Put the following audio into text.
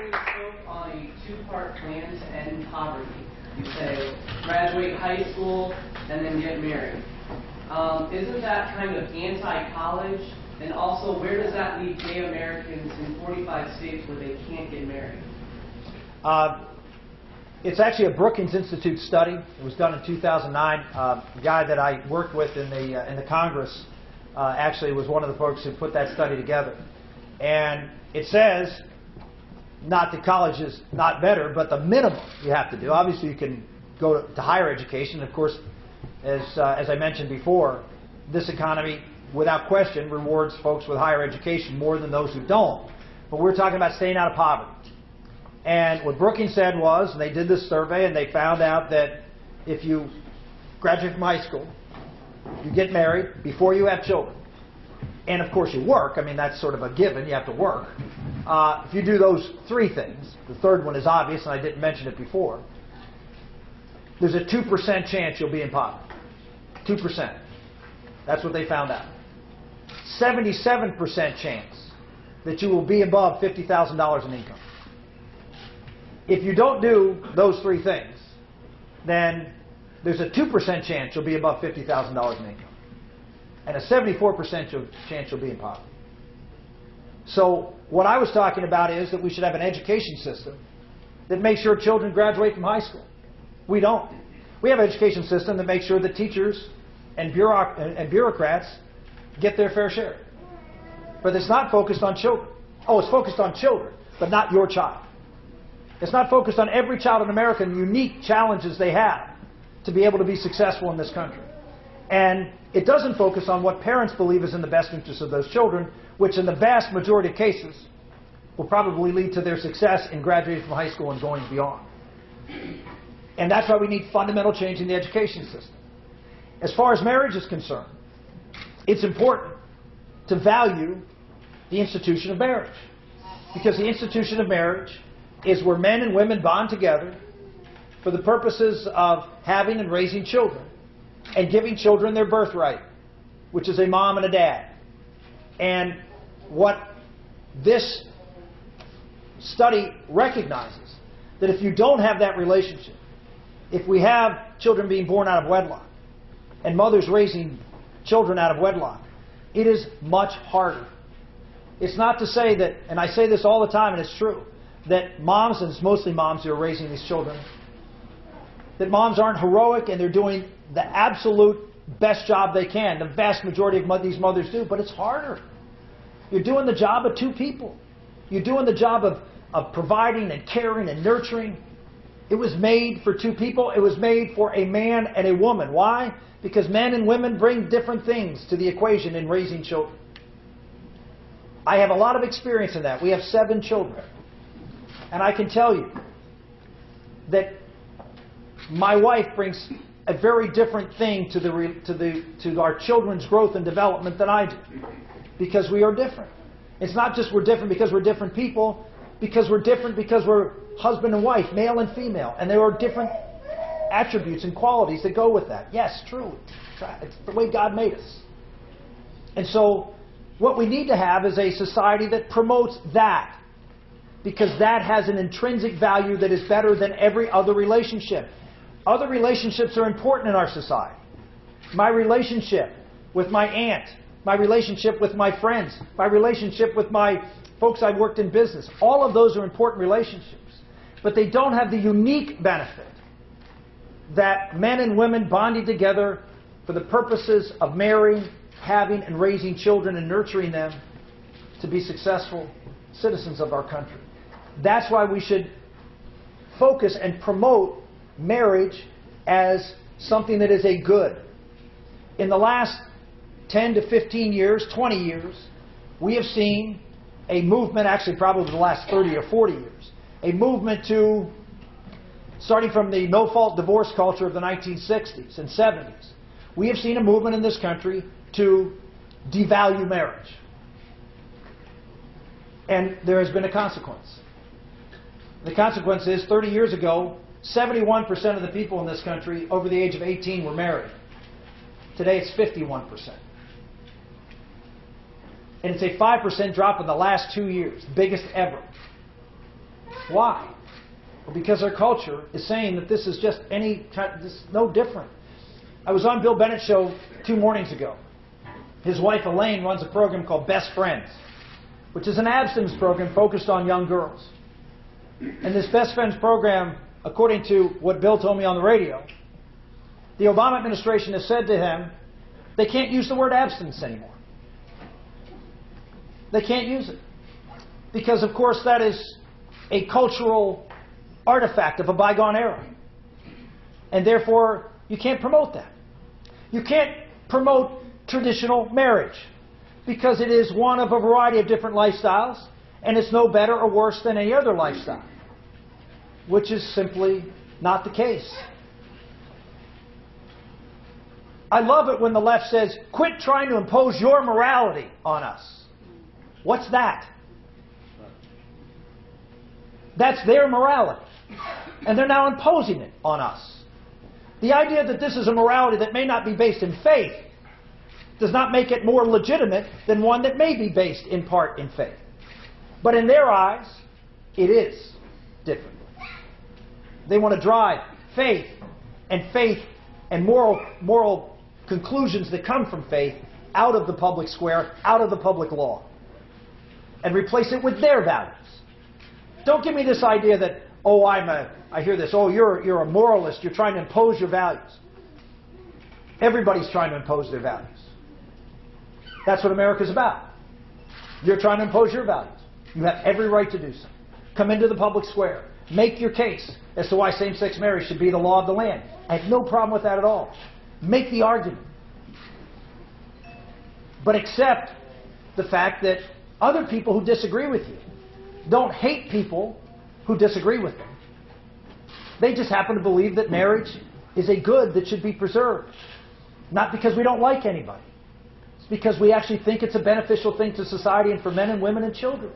you spoke on a two-part plan to end poverty. You say graduate high school and then get married. Isn't that kind of anti-college? And also, where does that leave gay Americans in 45 states where they can't get married? It's actually a Brookings Institute study. It was done in 2009. The guy that I worked with in the Congress actually was one of the folks who put that study together. And it says, not that college is not better, but the minimum you have to do. Obviously, you can go to higher education. Of course, as I mentioned before, this economy, without question, rewards folks with higher education more than those who don't. But we're talking about staying out of poverty. And what Brookings said was, and they did this survey, and they found out that if you graduate from high school, you get married before you have children, and of course you work. I mean, that's sort of a given. You have to work. If you do those three things, the third one is obvious, and I didn't mention it before, there's a 2% chance you'll be in poverty. 2%. That's what they found out. 77% chance that you will be above $50,000 in income. If you don't do those three things, then there's a 2% chance you'll be above $50,000 in income. And a 74% chance you'll be in poverty. So what I was talking about is that we should have an education system that makes sure children graduate from high school. We don't. We have an education system that makes sure that teachers and bureaucrats get their fair share. But it's not focused on children. Oh, it's focused on children, but not your child. It's not focused on every child in America and the unique challenges they have to be able to be successful in this country. And it doesn't focus on what parents believe is in the best interest of those children, which in the vast majority of cases will probably lead to their success in graduating from high school and going beyond. And that's why we need fundamental change in the education system. As far as marriage is concerned, it's important to value the institution of marriage. Because the institution of marriage is where men and women bond together for the purposes of having and raising children and giving children their birthright, which is a mom and a dad. And what this study recognizes, that if you don't have that relationship, if we have children being born out of wedlock and mothers raising children out of wedlock, it is much harder. It's not to say that, and I say this all the time and it's true, that moms, and it's mostly moms who are raising these children, that moms aren't heroic and they're doing the absolute best job they can. The vast majority of these mothers do, but it's harder. You're doing the job of two people. You're doing the job of providing and caring and nurturing. It was made for two people. It was made for a man and a woman. Why? Because men and women bring different things to the equation in raising children. I have a lot of experience in that. We have 7 children. And I can tell you that my wife brings a very different thing to our children's growth and development than I do. Because we are different. It's not just we're different because we're different people, because we're different because we're husband and wife, male and female. And there are different attributes and qualities that go with that. Yes, true. It's the way God made us. And so what we need to have is a society that promotes that. Because that has an intrinsic value that is better than every other relationship. Other relationships are important in our society. My relationship with my aunt, my relationship with my friends, my relationship with my folks I worked in business. All of those are important relationships. But they don't have the unique benefit that men and women bonding together for the purposes of marrying, having, and raising children and nurturing them to be successful citizens of our country. That's why we should focus and promote marriage as something that is a good. In the last 10 to 15 years, 20 years, we have seen a movement, actually probably the last 30 or 40 years, a movement to, starting from the no-fault divorce culture of the 1960s and 70s, we have seen a movement in this country to devalue marriage. And there has been a consequence. The consequence is 30 years ago, 71% of the people in this country over the age of 18 were married. Today it's 51%. And it's a 5% drop in the last 2 years, biggest ever. Why? Well, because our culture is saying that this is just this is no different. I was on Bill Bennett's show 2 mornings ago. His wife Elaine runs a program called Best Friends, which is an abstinence program focused on young girls. And this Best Friends program, according to what Bill told me on the radio, the Obama administration has said to him, they can't use the word abstinence anymore. They can't use it. Because, of course, that is a cultural artifact of a bygone era. And therefore, you can't promote that. You can't promote traditional marriage because it is one of a variety of different lifestyles, and it's no better or worse than any other lifestyle, which is simply not the case. I love it when the left says, quit trying to impose your morality on us. What's that? That's their morality. And they're now imposing it on us. The idea that this is a morality that may not be based in faith does not make it more legitimate than one that may be based in part in faith. But in their eyes, it is different. They want to drive faith and moral conclusions that come from faith out of the public square, out of the public law, and replace it with their values. Don't give me this idea that, oh, I hear this, oh, you're a moralist, you're trying to impose your values. Everybody's trying to impose their values. That's what America's about. You're trying to impose your values. You have every right to do so. Come into the public square. Make your case as to why same-sex marriage should be the law of the land. I have no problem with that at all. Make the argument. But accept the fact that other people who disagree with you don't hate people who disagree with them. They just happen to believe that marriage is a good that should be preserved. Not because we don't like anybody. It's because we actually think it's a beneficial thing to society and for men and women and children.